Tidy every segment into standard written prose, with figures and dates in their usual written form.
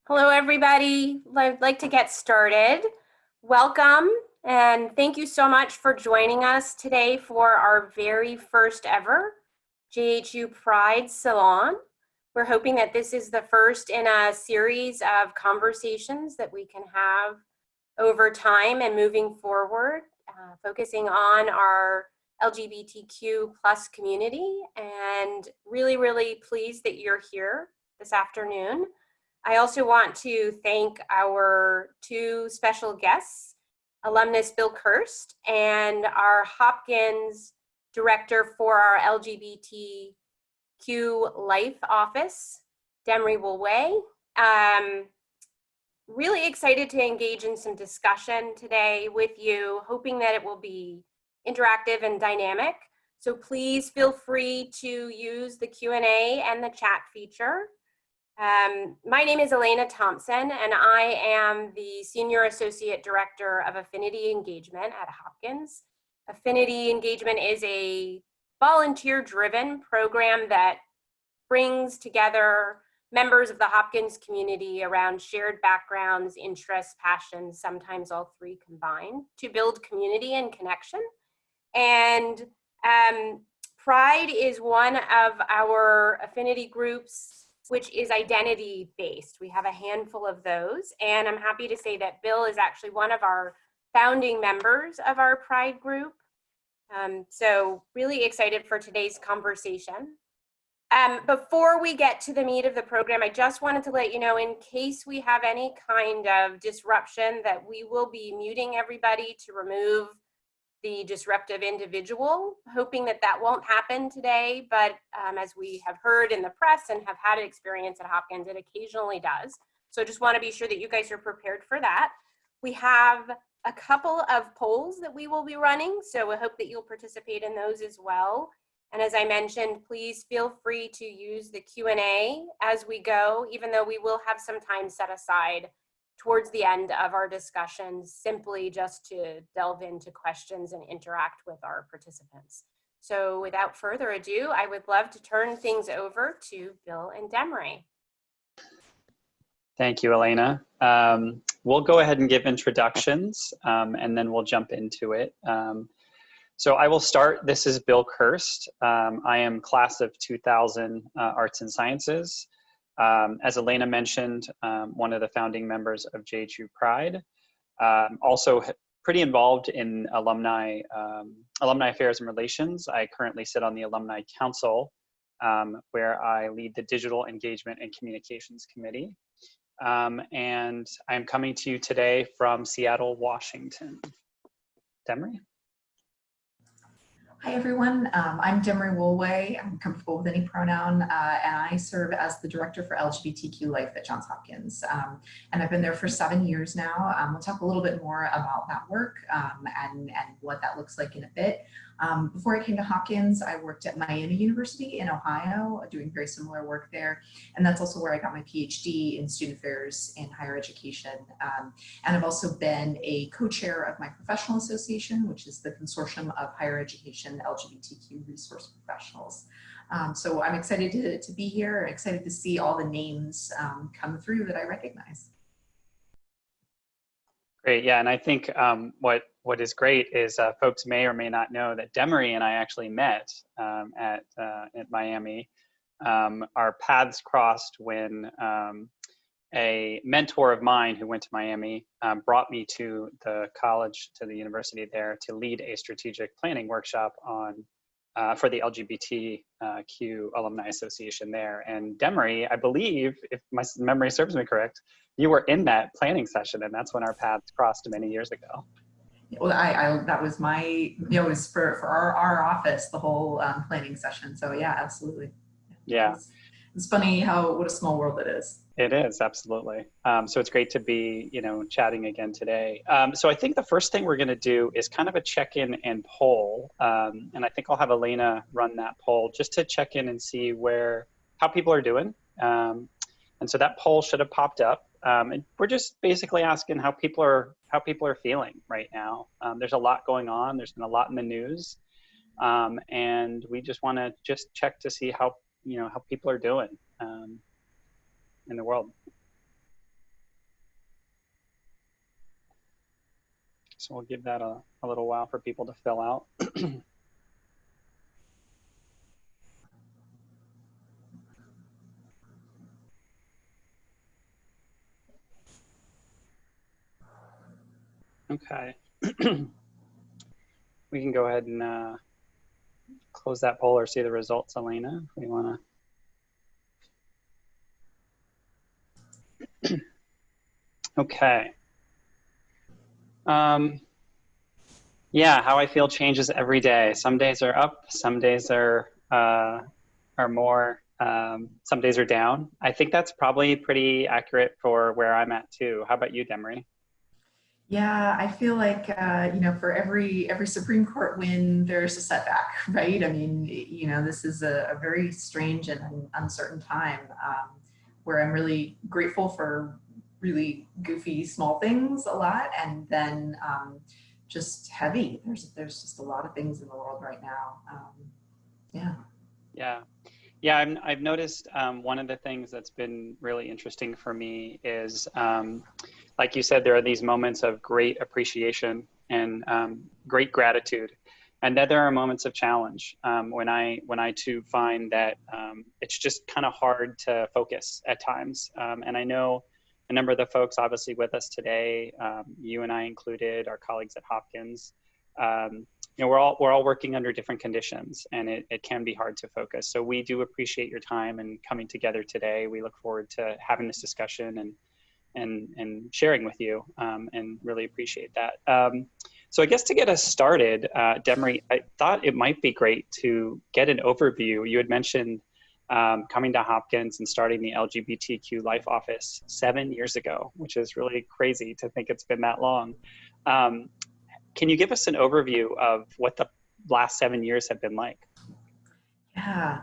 Hello, everybody. I'd like to get started. Welcome, and thank you so much for joining us today for our very first ever JHU Pride Salon. We're hoping that this is the first in a series of conversations that we can have over time and moving forward, focusing on our LGBTQ plus community, and really pleased that you're here this afternoon. I also want to thank our two special guests, alumnus Bill Kirst and our Hopkins director for our LGBTQ Life Office, Demere Woolway. Really excited to engage in some discussion today with you, hoping that it will be interactive and dynamic. So please feel free to use the Q&A and the chat feature. My name is Elena Thompson, and I am the Senior Associate Director of Affinity Engagement at Hopkins. Affinity Engagement is a volunteer-driven program that brings together members of the Hopkins community around shared backgrounds, interests, passions, sometimes all three combined, to build community and connection. And Pride is one of our affinity groups which is identity-based. We have a handful of those, and I'm happy to say that Bill is actually one of our founding members of our Pride group. So really excited for today's conversation. Before we get to the meat of the program, I just wanted to let you know, in case we have any kind of disruption, that we will be muting everybody to remove the disruptive individual, hoping that that won't happen today, but as we have heard in the press and have had experience at Hopkins, it occasionally does. So just want to be sure that you guys are prepared for that. We have a couple of polls that we will be running, so we hope that you'll participate in those as well. And as I mentioned, please feel free to use the Q&A as we go, even though we will have some time set aside towards the end of our discussions, simply just to delve into questions and interact with our participants. So without further ado, I would love to turn things over to Bill and Demere. Thank you, Elena. We'll go ahead and give introductions, and then we'll jump into it. So I will start. This is Bill Kirst. I am class of 2000 Arts and Sciences. As Elena mentioned, one of the founding members of JHU Pride. Also pretty involved in alumni affairs and relations. I currently sit on the Alumni Council, where I lead the Digital Engagement and Communications Committee. And I'm coming to you today from Seattle, Washington. Demere? Hi, everyone. I'm Demere Woolway. I'm comfortable with any pronoun, and I serve as the Director for LGBTQ Life at Johns Hopkins. And I've been there for 7 years now. We'll talk a little bit more about that work and what that looks like in a bit. Before I came to Hopkins, I worked at Miami University in Ohio, doing very similar work there. And that's also where I got my PhD in student affairs in higher education. And I've also been a co-chair of my professional association, which is the Consortium of Higher Education LGBTQ Resource Professionals. So I'm excited to be here, excited to see all the names come through that I recognize. Great, yeah, and I think what is great is folks may or may not know that Demere and I actually met at Miami. Our paths crossed when a mentor of mine who went to Miami brought me to the college, to the university there, to lead a strategic planning workshop on for the LGBTQ Alumni Association there. And Demere, I believe, if my memory serves me correct, you were in that planning session, and that's when our paths crossed many years ago. Well, that was my, it was for our office, the whole planning session. So yeah, absolutely. Yeah. It's funny what a small world it is. It is, absolutely. So it's great to be, chatting again today. So I think the first thing we're going to do is kind of a check-in and poll. And I think I'll have Elena run that poll just to check in and see how people are doing. And so that poll should have popped up. And we're just basically asking how people are feeling right now. There's a lot going on. There's been a lot in the news. And we just want to check to see how people are doing in the world. So we'll give that a little while for people to fill out. Okay. We can go ahead and close that poll or see the results, Elena, if we want to. Okay. Yeah, how I feel changes every day. Some days are up, some days are more, some days are down. I think that's probably pretty accurate for where I'm at too. How about you, Demere? Yeah, I feel like, you know, for every Supreme Court win, there's a setback, right? I mean, you know, this is a very strange and uncertain time where I'm really grateful for really goofy small things a lot, and then just heavy. There's just a lot of things in the world right now. Yeah. Yeah. Yeah, I've noticed one of the things that's been really interesting for me is, like you said, there are these moments of great appreciation and great gratitude. And then there are moments of challenge when I too find that it's just kind of hard to focus at times. And I know a number of the folks obviously with us today, you and I included, our colleagues at Hopkins, you know, we're all working under different conditions, and it can be hard to focus. So we do appreciate your time and coming together today. We look forward to having this discussion and sharing with you, and really appreciate that. So I guess to get us started, Demere, I thought it might be great to get an overview. You had mentioned coming to Hopkins and starting the LGBTQ Life Office 7 years ago, which is really crazy to think it's been that long. Can you give us an overview of what the last 7 years have been like? Yeah.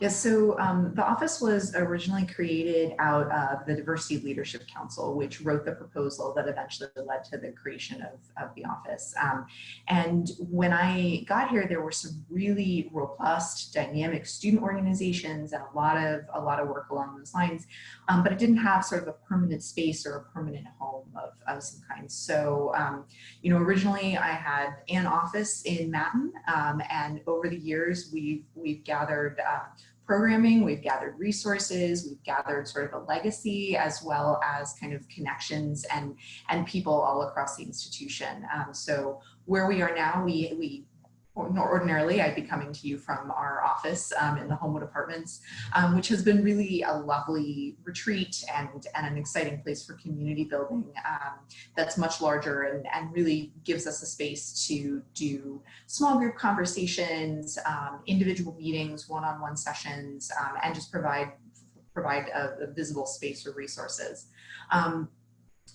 So the office was originally created out of the Diversity Leadership Council, which wrote the proposal that eventually led to the creation of the office. And when I got here, there were some really robust, dynamic student organizations and a lot of work along those lines. But it didn't have sort of a permanent space or a permanent home of some kind. So, you know, originally I had an office in Manhattan, and over the years we've gathered programming, we've gathered resources, we've gathered sort of a legacy, as well as kind of connections and people all across the institution. So where we are now, we ordinarily I'd be coming to you from our office in the Homewood Apartments, which has been really a lovely retreat and an exciting place for community building that's much larger and really gives us a space to do small group conversations, individual meetings, one-on-one sessions, and just provide a visible space for resources.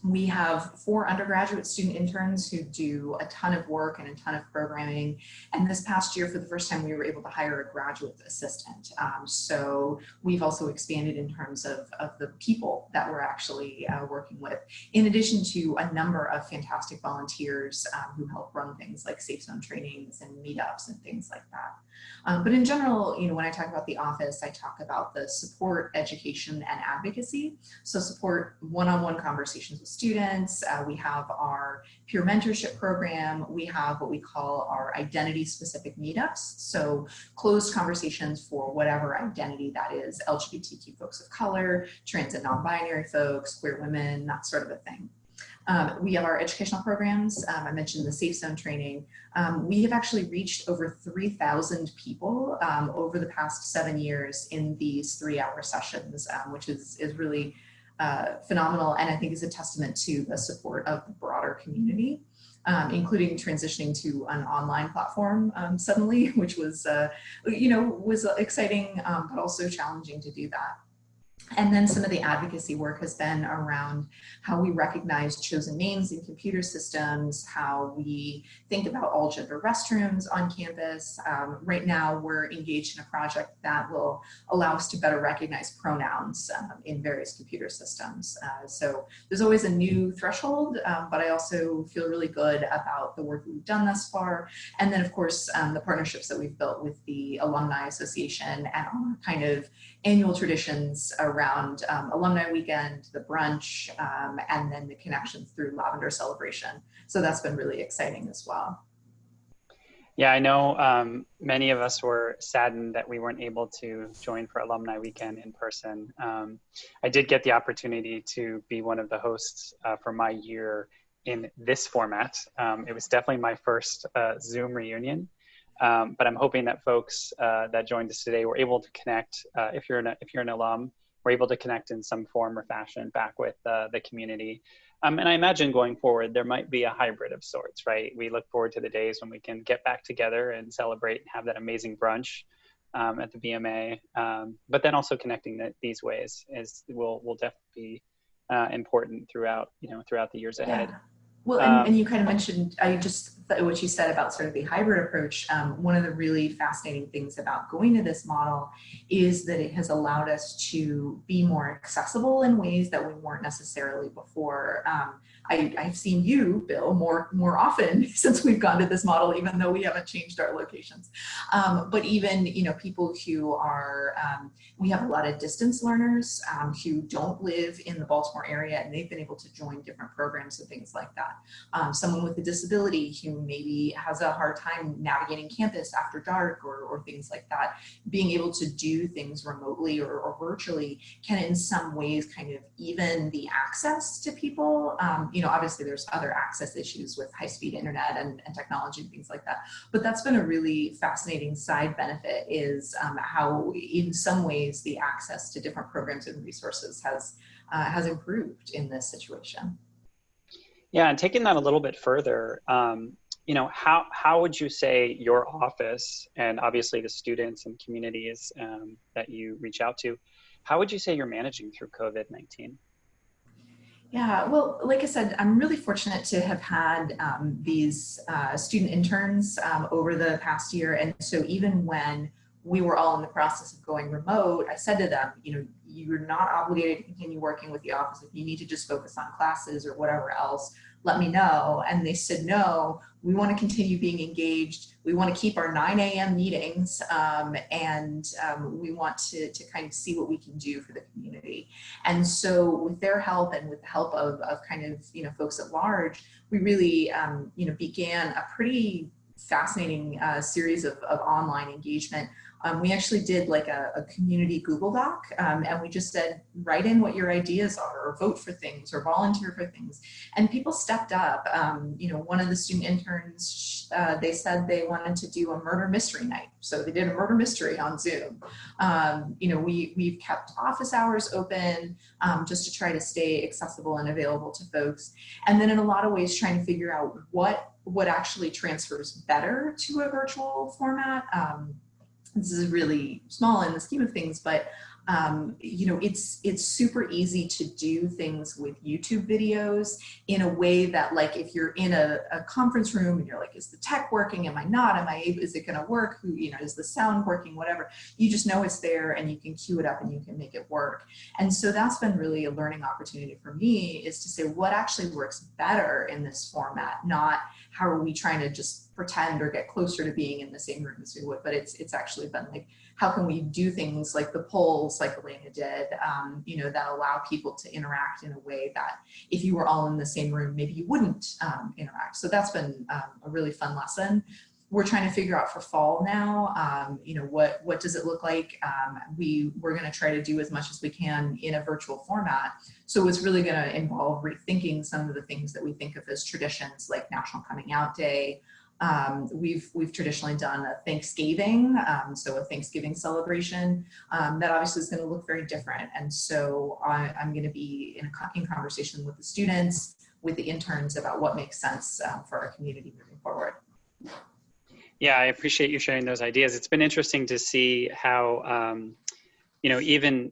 We have 4 undergraduate student interns who do a ton of work and a ton of programming. And this past year, for the first time, we were able to hire a graduate assistant. So we've also expanded in terms of the people that we're actually working with, in addition to a number of fantastic volunteers who help run things like safe zone trainings and meetups and things like that. But in general, you know, when I talk about the office, I talk about the support, education, and advocacy. So support one-on-one conversations with students. We have our peer mentorship program. We have what we call our identity-specific meetups. So closed conversations for whatever identity that is, LGBTQ folks of color, trans and non-binary folks, queer women, that sort of a thing. We have our educational programs. I mentioned the safe zone training. We have actually reached over 3,000 people over the past 7 years in these 3-hour sessions, which is really phenomenal, and I think is a testament to the support of the broader community, including transitioning to an online platform suddenly, which was, you know, was exciting, but also challenging to do that. And then some of the advocacy work has been around how we recognize chosen names in computer systems, how we think about all gender restrooms on campus. Right now, we're engaged in a project that will allow us to better recognize pronouns in various computer systems. So there's always a new threshold, but I also feel really good about the work we've done thus far. And then, of course, the partnerships that we've built with the Alumni Association and our kind of annual traditions around Alumni Weekend, the brunch, and then the connections through Lavender Celebration. So that's been really exciting as well. Yeah, I know many of us were saddened that we weren't able to join for Alumni Weekend in person. I did get the opportunity to be one of the hosts for my year in this format. It was definitely my first Zoom reunion, but I'm hoping that folks that joined us today were able to connect. If you're an alum, we're able to connect in some form or fashion back with the community. And I imagine going forward, there might be a hybrid of sorts, right? We look forward to the days when we can get back together and celebrate and have that amazing brunch at the BMA. But then also connecting these ways will definitely be important throughout the years ahead. Yeah. Well, and you kind of mentioned, what you said about sort of the hybrid approach. One of the really fascinating things about going to this model is that it has allowed us to be more accessible in ways that we weren't necessarily before. I've seen you, Bill, more often since we've gone to this model, even though we haven't changed our locations. But even, people who are, we have a lot of distance learners who don't live in the Baltimore area, and they've been able to join different programs and things like that. Someone with a disability who maybe has a hard time navigating campus after dark or things like that, being able to do things remotely or virtually can in some ways kind of even the access to people. Obviously there's other access issues with high-speed internet and technology and things like that, but that's been a really fascinating side benefit is how in some ways the access to different programs and resources has improved in this situation. Yeah, and taking that a little bit further, how would you say your office and obviously the students and communities that you reach out to, how would you say you're managing through COVID-19? Yeah, well, like I said, I'm really fortunate to have had these student interns over the past year. And so even when we were all in the process of going remote, I said to them, you're not obligated to continue working with the office. If you need to just focus on classes or whatever else, let me know. And they said, no, we want to continue being engaged. We want to keep our 9 a.m. meetings and we want to kind of see what we can do for the community. And so with their help and with the help of kind of, folks at large, we really, began a pretty fascinating series of online engagement. We actually did like a community Google Doc and we just said, write in what your ideas are or vote for things or volunteer for things. And people stepped up. One of the student interns, they said they wanted to do a murder mystery night. So they did a murder mystery on Zoom. We've kept office hours open just to try to stay accessible and available to folks. And then in a lot of ways trying to figure out what actually transfers better to a virtual format. This is really small in the scheme of things, but it's super easy to do things with YouTube videos in a way that, like, if you're in a conference room and you're like, is the tech working? Am I not? Is it going to work? Is the sound working? Whatever. You just know it's there and you can queue it up and you can make it work. And so that's been really a learning opportunity for me, is to say what actually works better in this format, not how are we trying to just pretend or get closer to being in the same room as we would, but it's actually been like, how can we do things like the polls like Elena did, that allow people to interact in a way that if you were all in the same room, maybe you wouldn't interact. So that's been a really fun lesson. We're trying to figure out for fall now, what does it look like? We're going to try to do as much as we can in a virtual format. So it's really going to involve rethinking some of the things that we think of as traditions, like National Coming Out Day. We've traditionally done a Thanksgiving, so a Thanksgiving celebration that obviously is going to look very different. And so I'm going to be in conversation with the students, with the interns about what makes sense for our community moving forward. Yeah, I appreciate you sharing those ideas. It's been interesting to see how, even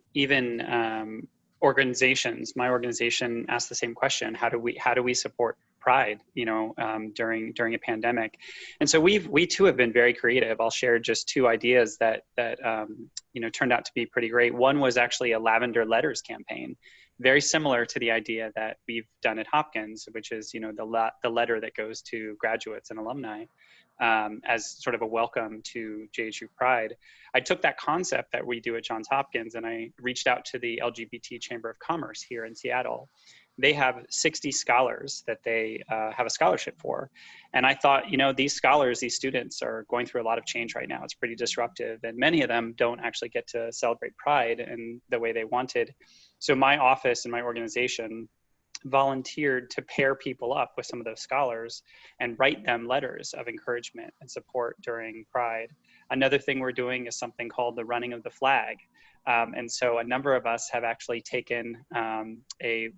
organizations, my organization asked the same question: how do we support Pride, during a pandemic? And so we too have been very creative. I'll share just two ideas that turned out to be pretty great. One was actually a lavender letters campaign, very similar to the idea that we've done at Hopkins, which is the letter that goes to graduates and alumni. as sort of a welcome to JHU Pride. I took that concept that we do at Johns Hopkins and I reached out to the LGBT Chamber of Commerce here in Seattle. They have 60 scholars that they have a scholarship for. And I thought, you know, these scholars, these students are going through a lot of change right now. It's pretty disruptive. And many of them don't actually get to celebrate Pride in the way they wanted. So my office and my organization volunteered to pair people up with some of those scholars and write them letters of encouragement and support during Pride. Another thing we're doing is something called the running of the flag. And so a number of us have actually taken a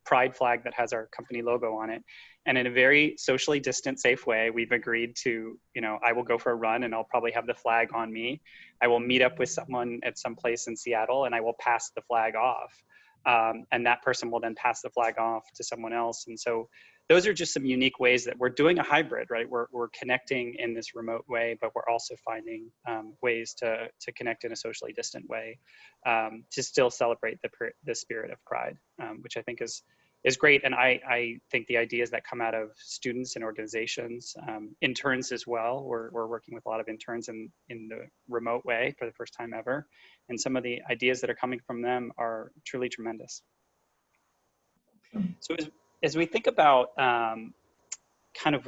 Pride flag that has our company logo on it. And in a very socially distant, safe way, we've agreed to, you know, I will go for a run and I'll probably have the flag on me. I will meet up with someone at some place in Seattle and I will pass the flag off. And that person will then pass the flag off to someone else. And so those are just some unique ways that we're doing a hybrid, right? We're connecting in this remote way, but we're also finding ways to connect in a socially distant way to still celebrate the spirit of Pride, which I think is great. And I think the ideas that come out of students and organizations, interns as well, we're working with a lot of interns in the remote way for the first time ever. And some of the ideas that are coming from them are truly tremendous. So as we think about kind of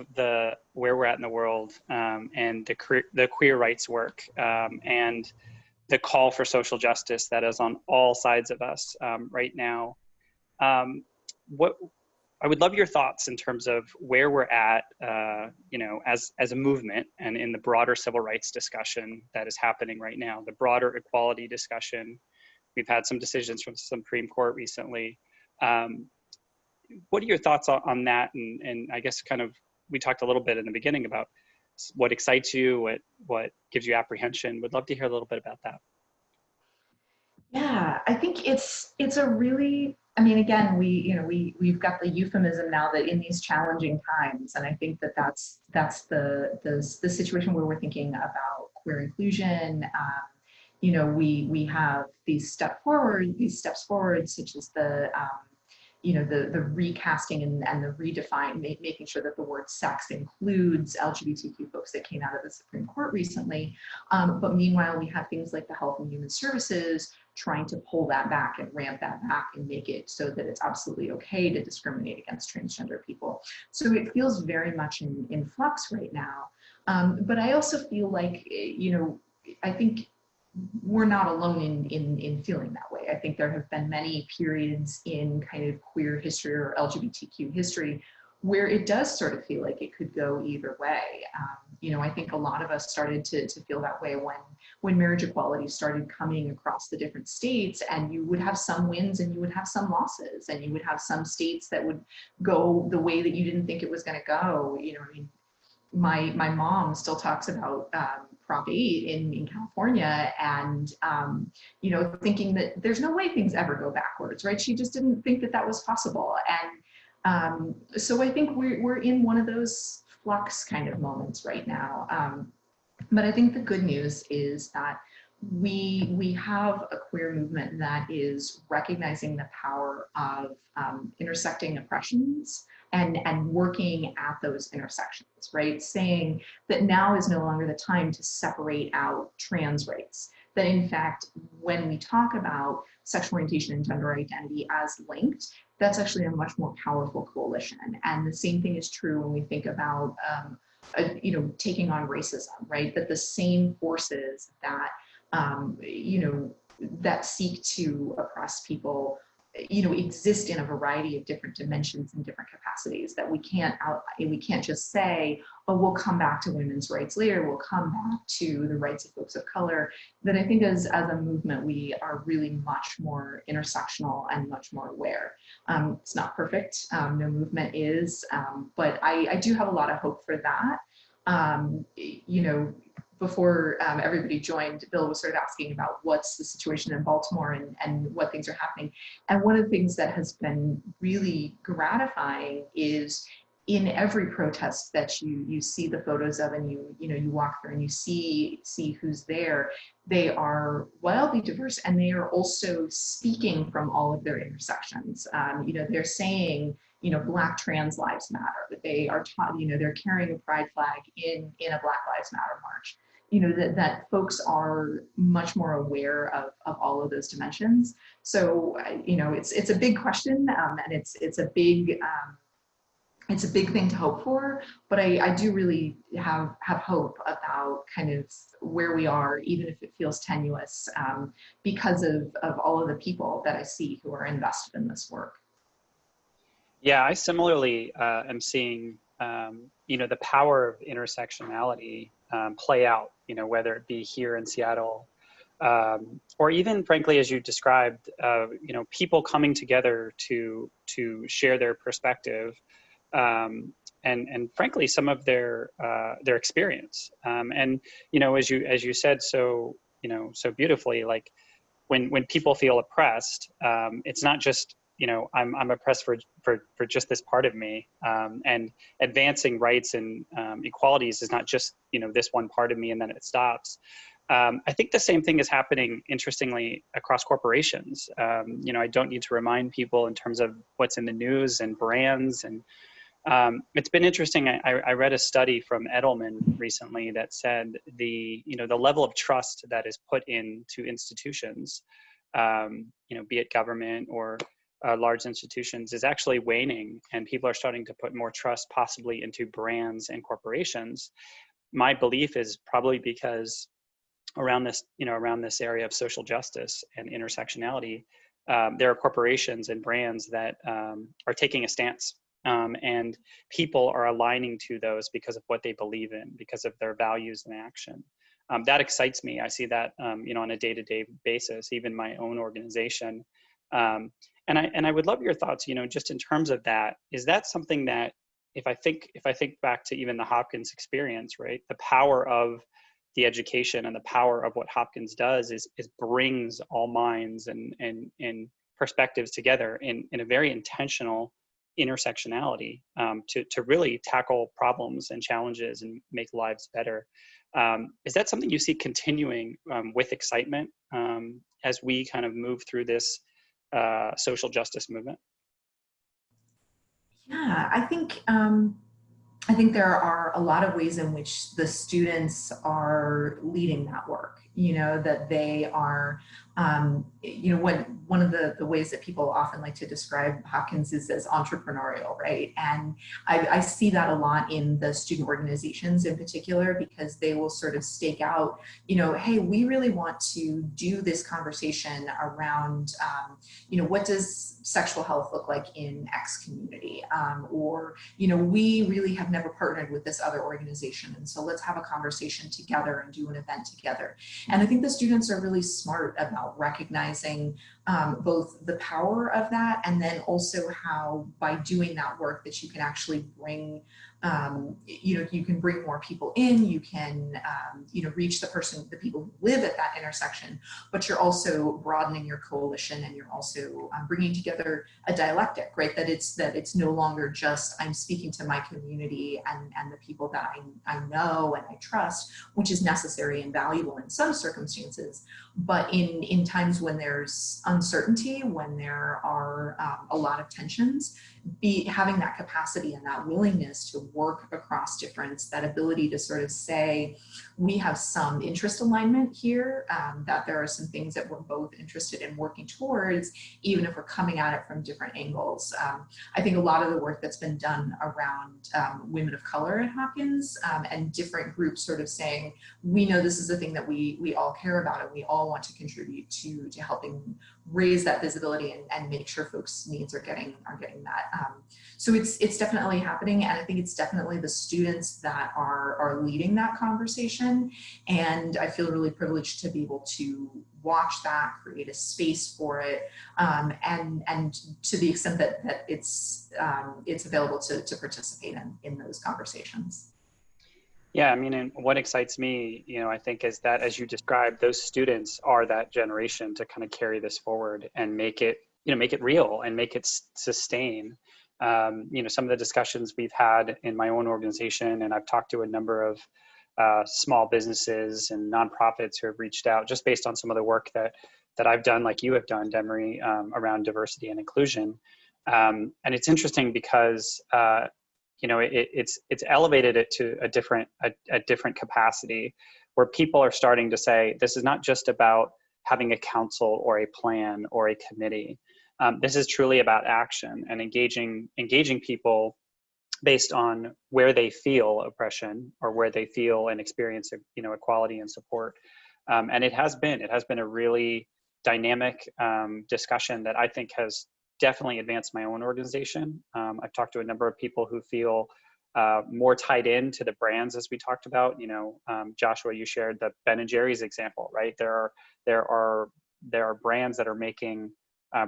where we're at in the world and the queer rights work and the call for social justice that is on all sides of us right now, what I would love your thoughts in terms of where we're at, you know, as a movement and in the broader civil rights discussion that is happening right now, the broader equality discussion. We've had some decisions from the Supreme Court recently. What are your thoughts on that? And I guess kind of, we talked a little bit in the beginning about what excites you, what gives you apprehension. Would love to hear a little bit about that. Yeah, I think it's a really, I mean, again, we've got the euphemism now that in these challenging times, and I think that's the situation where we're thinking about queer inclusion. You know, we have these steps forward, such as the you know, the recasting and the redefine, making sure that the word sex includes LGBTQ folks that came out of the Supreme Court recently. But meanwhile, we have things like the Health and Human Services trying to pull that back and ramp that back and make it so that it's absolutely okay to discriminate against transgender people. So it feels very much in flux right now. But I also feel like, you know, I think we're not alone in feeling that way. I think there have been many periods in kind of queer history or LGBTQ history where it does sort of feel like it could go either way. You know, I think a lot of us started to feel that way when marriage equality started coming across the different states, and you would have some wins and you would have some losses, and you would have some states that would go the way that you didn't think it was going to go. You know, I mean, my mom still talks about Prop 8 in California, and you know, thinking that there's no way things ever go backwards, right? She just didn't think that was possible. And so I think we're in one of those flux kind of moments right now. But I think the good news is that we have a queer movement that is recognizing the power of intersecting oppressions and working at those intersections, right? Saying that now is no longer the time to separate out trans rights. That in fact, when we talk about sexual orientation and gender identity as linked, that's actually a much more powerful coalition. And the same thing is true when we think about, you know, taking on racism, right? That the same forces that, you know, that seek to oppress people, you know, exist in a variety of different dimensions and different capacities, that we can't just say, oh, we'll come back to women's rights later, we'll come back to the rights of folks of color. That I think as a movement, we are really much more intersectional and much more aware. It's not perfect, no movement is, but I do have a lot of hope for that. You know, before everybody joined, Bill was sort of asking about what's the situation in Baltimore and what things are happening. And one of the things that has been really gratifying is in every protest that you see the photos of, and you walk through and you see who's there, they are wildly diverse, and they are also speaking from all of their intersections. You know, they're saying, Black trans lives matter, that they are taught, they're carrying a pride flag in a Black Lives Matter march. That folks are much more aware of all of those dimensions. So, it's a big question, and it's a big thing to hope for, but I do really have hope about kind of where we are, even if it feels tenuous, because of all of the people that I see who are invested in this work. Yeah, I similarly am seeing, the power of intersectionality play out, whether it be here in Seattle, or even frankly, as you described, people coming together to share their perspective, and frankly, some of their experience. And, as you said, so beautifully, like when people feel oppressed, it's not just, I'm oppressed for just this part of me, and advancing rights and equalities is not just, this one part of me and then it stops. I think the same thing is happening, interestingly, across corporations. I don't need to remind people in terms of what's in the news and brands. And it's been interesting. I read a study from Edelman recently that said the level of trust that is put into institutions, be it government or large institutions, is actually waning, and people are starting to put more trust possibly into brands and corporations. My belief is probably because around this area of social justice and intersectionality, there are corporations and brands that are taking a stance, and people are aligning to those because of what they believe in, because of their values and action. That excites me. I see that on a day-to-day basis, even my own organization. And I would love your thoughts, just in terms of that. Is that something that, if I think back to even the Hopkins experience, right? The power of the education and the power of what Hopkins does is brings all minds and perspectives together in a very intentional intersectionality, to really tackle problems and challenges and make lives better. Is that something you see continuing with excitement as we kind of move through this social justice movement? Yeah, I think there are a lot of ways in which the students are leading that work, that they are, one of the ways that people often like to describe Hopkins is as entrepreneurial, right? And I see that a lot in the student organizations in particular, because they will sort of stake out, hey, we really want to do this conversation around, what does sexual health look like in X community? Or, we really have never partnered with this other organization, and so let's have a conversation together and do an event together. And I think the students are really smart about recognizing both the power of that, and then also how by doing that work that you can actually bring, you can bring more people in, you can, reach the people who live at that intersection, but you're also broadening your coalition, and you're also bringing together a dialectic, right? That it's no longer just I'm speaking to my community and the people that I know and I trust, which is necessary and valuable in some circumstances, but in times when there's uncertainty, when there are a lot of tensions, having that capacity and that willingness to work across difference, that ability to sort of say, we have some interest alignment here, that there are some things that we're both interested in working towards, even if we're coming at it from different angles. I think a lot of the work that's been done around women of color at Hopkins, and different groups sort of saying, we know this is a thing that we all care about, and we all want to contribute to helping raise that visibility and make sure folks' needs are getting that. So it's definitely happening, and I think it's definitely the students that are leading that conversation. And I feel really privileged to be able to watch that, create a space for it, and to the extent that it's available to participate in those conversations. Yeah, I mean, and what excites me, I think, is that, as you described, those students are that generation to kind of carry this forward and make it real and make it sustain. Some of the discussions we've had in my own organization, and I've talked to a number of small businesses and nonprofits who have reached out just based on some of the work that I've done, like you have done, Demere, around diversity and inclusion. And it's interesting because, it's elevated it to a different capacity where people are starting to say, this is not just about having a council or a plan or a committee. This is truly about action and engaging people based on where they feel oppression or where they feel and experience, equality and support. And it has been a really dynamic discussion that I think has definitely advanced my own organization. I've talked to a number of people who feel more tied in to the brands, as we talked about. Joshua, you shared the Ben and Jerry's example, right? There are brands that are making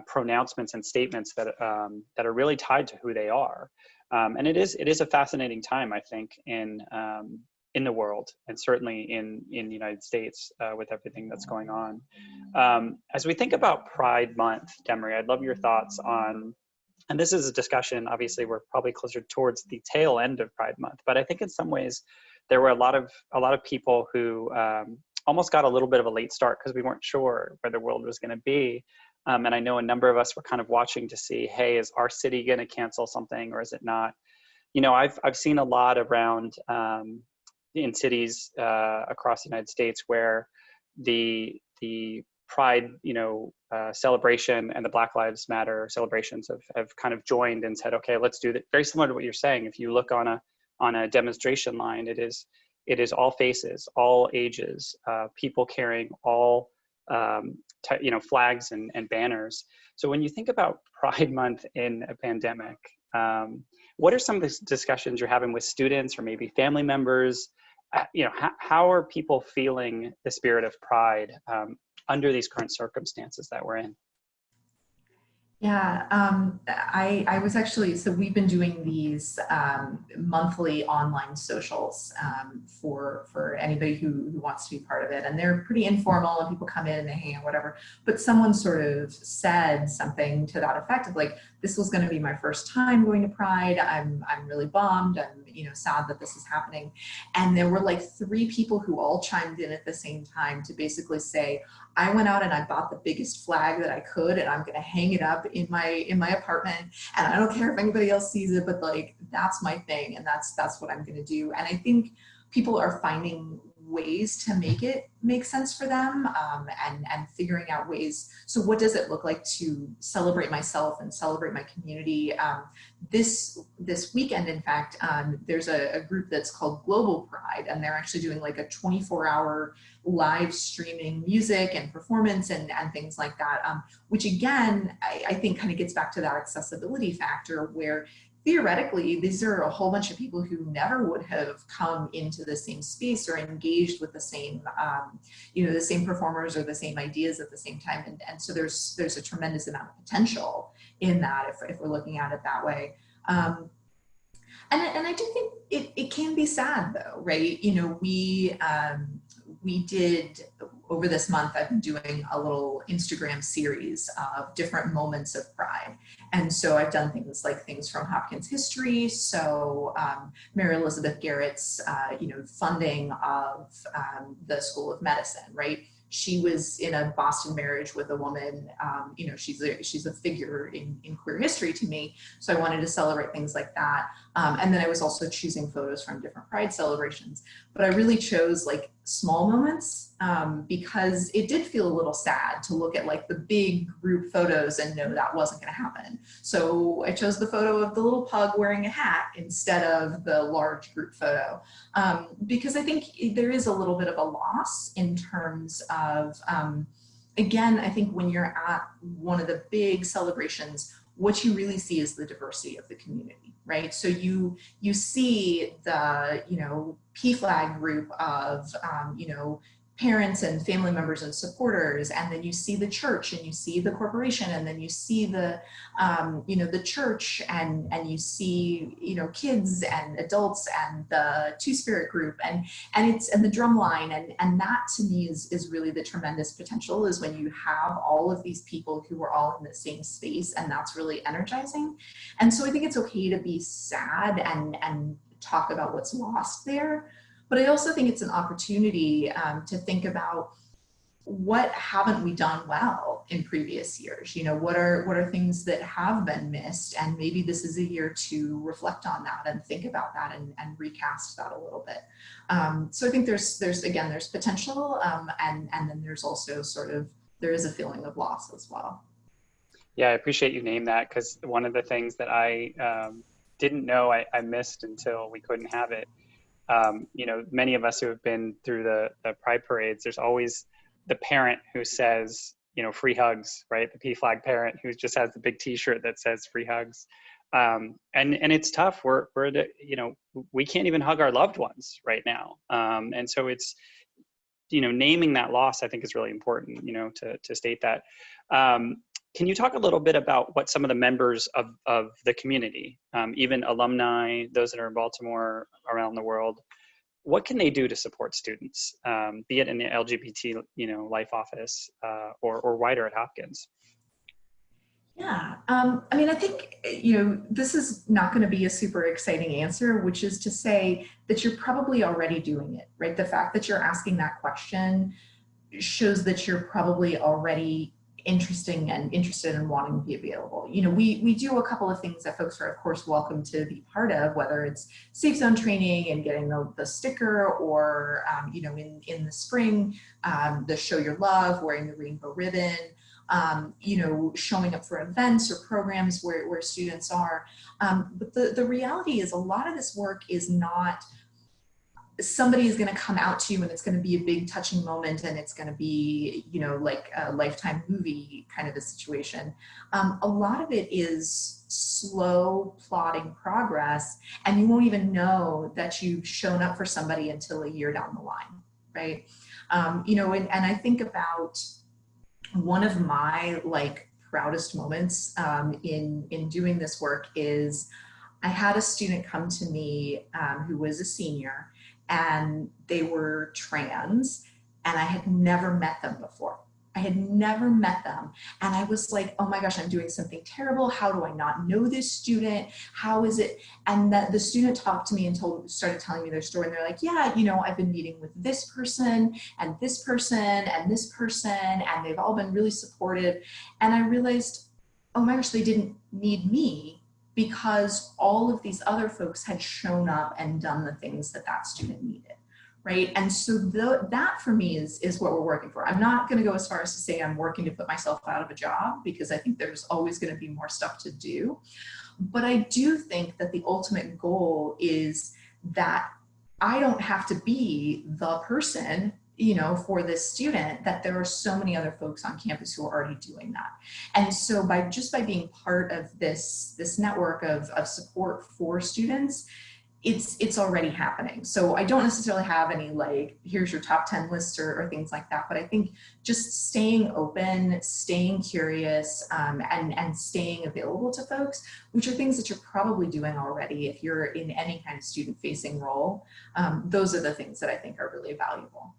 pronouncements and statements that are really tied to who they are. And it is a fascinating time, I think, in the world, and certainly in the United States with everything that's going on. As we think about Pride Month, Demere, I'd love your thoughts on, and this is a discussion, obviously we're probably closer towards the tail end of Pride Month, but I think in some ways there were a lot of people who almost got a little bit of a late start because we weren't sure where the world was going to be. And I know a number of us were kind of watching to see, hey, is our city going to cancel something or is it not? I've seen a lot around in cities across the United States where the Pride, celebration and the Black Lives Matter celebrations have kind of joined and said, okay, let's do that. Very similar to what you're saying. If you look on a demonstration line, it is all faces, all ages, people carrying all flags and banners. So when you think about Pride Month in a pandemic, what are some of the discussions you're having with students or maybe family members? How are people feeling the spirit of Pride under these current circumstances that we're in? Yeah, I was actually, so we've been doing these monthly online socials for anybody who wants to be part of it. And they're pretty informal and people come in and they hang out, whatever. But someone sort of said something to that effect of like, this was going to be my first time going to Pride. I'm really bummed. I'm sad that this is happening. And there were like 3 people who all chimed in at the same time to basically say, I went out and I bought the biggest flag that I could, and I'm going to hang it up in my apartment. And I don't care if anybody else sees it, but like, that's my thing. And that's what I'm going to do. And I think people are finding ways to make it make sense for them, and figuring out ways. So what does it look like to celebrate myself and celebrate my community? This weekend, in fact, there's a group that's called Global Pride, and they're actually doing like a 24-hour live streaming music and performance and things like that, which again, I think kind of gets back to that accessibility factor where theoretically, these are a whole bunch of people who never would have come into the same space or engaged with the same, the same performers or the same ideas at the same time. And so there's a tremendous amount of potential in that if we're looking at it that way. And I do think it can be sad though, right? We did, over this month, I've been doing a little Instagram series of different moments of Pride. And so I've done things from Hopkins history. So Mary Elizabeth Garrett's, funding of the School of Medicine, right? She was in a Boston marriage with a woman, she's a figure in queer history to me. So I wanted to celebrate things like that. And then I was also choosing photos from different Pride celebrations. But I really chose like small moments because it did feel a little sad to look at like the big group photos and know that wasn't going to happen. So I chose the photo of the little pug wearing a hat instead of the large group photo, because I think there is a little bit of a loss in terms of, again, I think when you're at one of the big celebrations, what you really see is the diversity of the community, right? So you see the, PFLAG group of, parents and family members and supporters, and then you see the church and you see the corporation, and then you see the, the church, and you see, kids and adults and the Two-Spirit group and the drum line, and that to me is really the tremendous potential, is when you have all of these people who are all in the same space, and that's really energizing. And so I think it's okay to be sad and talk about what's lost there. But I also think it's an opportunity to think about what haven't we done well in previous years? You know, what are things that have been missed? And maybe this is a year to reflect on that and think about that and recast that a little bit. So I think there's potential, and then there's also there is a feeling of loss as well. Yeah, I appreciate you named that, because one of the things that I didn't know I missed until we couldn't have it. You know, many of us who have been through the Pride parades, there's always the parent who says, you know, free hugs, right? The P-flag parent who just has the big T-shirt that says free hugs. And it's tough. You know, we can't even hug our loved ones right now. And so it's, you know, naming that loss, I think, is really important, you know, to state that. Can you talk a little bit about what some of the members of the community, even alumni, those that are in Baltimore, around the world, what can they do to support students, be it in the LGBT, you know, life office or wider at Hopkins? Yeah, I mean, I think, you know, this is not going to be a super exciting answer, which is to say that you're probably already doing it, right? The fact that you're asking that question shows that you're probably already interested in wanting to be available. You know, we do a couple of things that folks are, of course, welcome to be part of, whether it's safe zone training and getting the sticker, or, you know, in the spring, the show your love, wearing the rainbow ribbon, you know, showing up for events or programs where students are. But the reality is a lot of this work is not, somebody is going to come out to you and it's going to be a big touching moment and it's going to be, you know, like a Lifetime movie kind of a situation. A lot of it is slow plodding progress, and you won't even know that you've shown up for somebody until a year down the line, right? You know, and I think about one of my proudest moments in doing this work is I had a student come to me who was a senior, and they were trans, and I had never met them before. I had never met them. And I was like, oh my gosh, I'm doing something terrible. How do I not know this student? How is it? And that the student talked to me and started telling me their story. And they're like, yeah, you know, I've been meeting with this person and this person and this person, and they've all been really supportive. And I realized, oh my gosh, they didn't need me, because all of these other folks had shown up and done the things that that student needed, right? And so that for me is what we're working for. I'm not going to go as far as to say I'm working to put myself out of a job, because I think there's always going to be more stuff to do. But I do think that the ultimate goal is that I don't have to be the person, you know, for this student, that there are so many other folks on campus who are already doing that. And so by being part of this network of support for students, it's already happening. So I don't necessarily have any here's your top 10 lists or things like that, but I think just staying open, staying curious, and staying available to folks, which are things that you're probably doing already if you're in any kind of student facing role. Those are the things that I think are really valuable.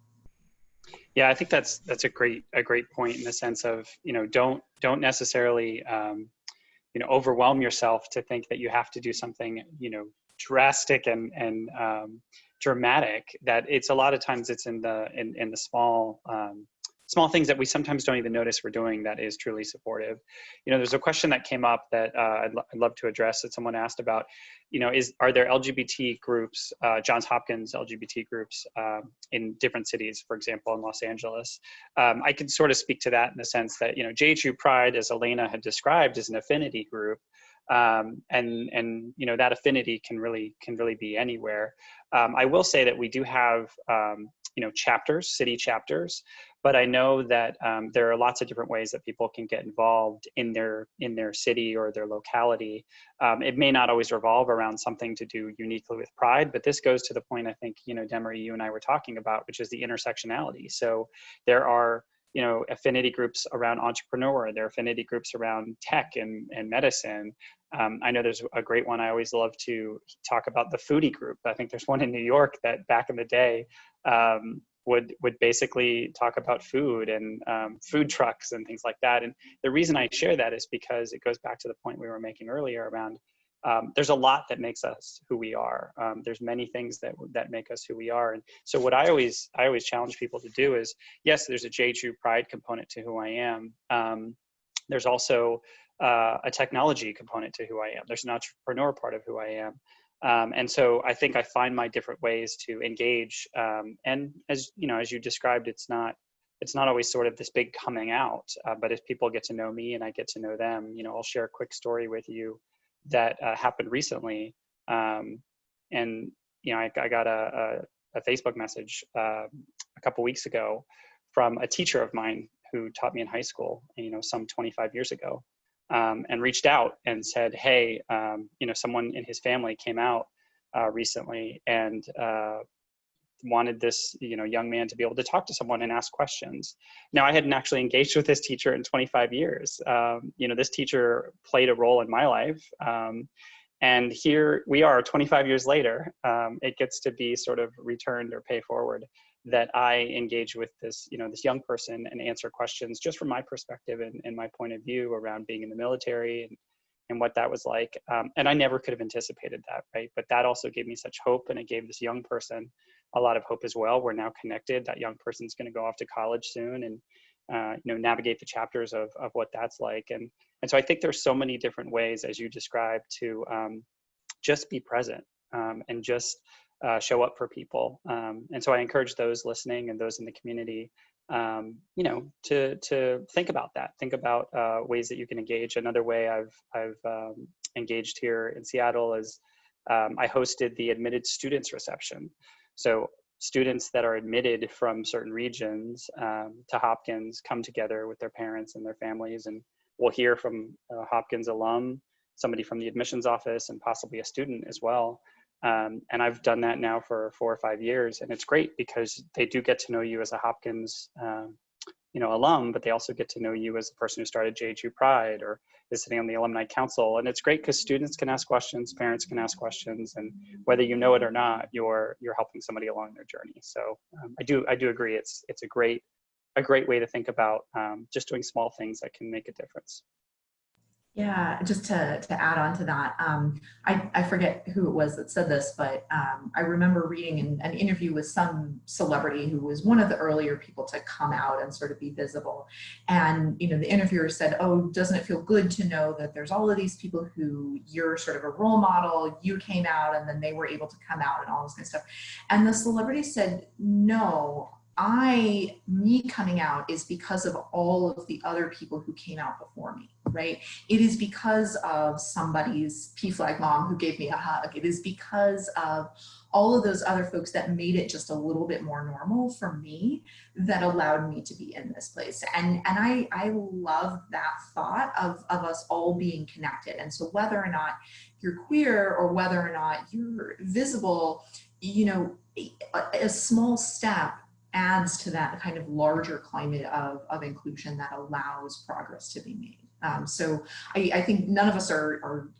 Yeah, I think that's a great point, in the sense of, you know, don't necessarily you know, overwhelm yourself to think that you have to do something, you know, drastic and dramatic. That it's a lot of times it's in the small things that we sometimes don't even notice we're doing that is truly supportive. You know, there's a question that came up that I'd love to address, that someone asked about, you know, are there LGBT groups, Johns Hopkins LGBT groups in different cities, for example, in Los Angeles? I can sort of speak to that in the sense that, you know, JHU Pride, as Elena had described, is an affinity group. And you know, that affinity can really be anywhere. I will say that we do have you know, chapters, city chapters, but I know that there are lots of different ways that people can get involved in their city or their locality. It may not always revolve around something to do uniquely with Pride, but this goes to the point, I think, you know, Demere, you and I were talking about, which is the intersectionality. So there are, you know, affinity groups around entrepreneur, there are affinity groups around tech and medicine. I know there's a great one I always love to talk about, the foodie group. I think there's one in New York that back in the day would basically talk about food and food trucks and things like that. And the reason I share that is because it goes back to the point we were making earlier around there's a lot that makes us who we are. There's many things that make us who we are. And so what I always challenge people to do is, yes, there's a JHU pride component to who I am. There's also a technology component to who I am. There's an entrepreneur part of who I am. And so I think I find my different ways to engage. And as you described, it's not always sort of this big coming out, but if people get to know me and I get to know them, I'll share a quick story with you that happened recently. And, I got a Facebook message a couple weeks ago from a teacher of mine who taught me in high school, some 25 years ago, and reached out and said, hey, someone in his family came out recently and wanted this, young man to be able to talk to someone and ask questions. Now, I hadn't actually engaged with this teacher in 25 years. This teacher played a role in my life. And here we are 25 years later, it gets to be sort of returned or pay forward that I engage with this, this young person and answer questions just from my perspective and my point of view around being in the military and what that was like. And I never could have anticipated that, right? But that also gave me such hope, and it gave this young person a lot of hope as well. We're now connected. That young person's going to go off to college soon and navigate the chapters of what that's like. And so I think there's so many different ways, as you described, to just be present and just show up for people. And so I encourage those listening and those in the community, to think about that. Think about ways that you can engage. Another way I've engaged here in Seattle is I hosted the admitted students reception. So students that are admitted from certain regions to Hopkins come together with their parents and their families, and we'll hear from a Hopkins alum, somebody from the admissions office, and possibly a student as well. And I've done that now for 4 or 5 years, and it's great because they do get to know you as a Hopkins alum, but they also get to know you as the person who started JHU Pride or is sitting on the alumni council. And it's great because students can ask questions, parents can ask questions, and whether you know it or not, you're helping somebody along their journey. So I do agree. It's a great way to think about just doing small things that can make a difference. Yeah, just to add on to that, I forget who it was that said this, but I remember reading an interview with some celebrity who was one of the earlier people to come out and sort of be visible. And, the interviewer said, oh, doesn't it feel good to know that there's all of these people who you're sort of a role model, you came out and then they were able to come out and all this kind of stuff. And the celebrity said, no, me coming out is because of all of the other people who came out before me, right? It is because of somebody's PFLAG mom who gave me a hug. It is because of all of those other folks that made it just a little bit more normal for me that allowed me to be in this place. And I love that thought of us all being connected. And so whether or not you're queer or whether or not you're visible, a small step adds to that kind of larger climate of inclusion that allows progress to be made. So I think none of us are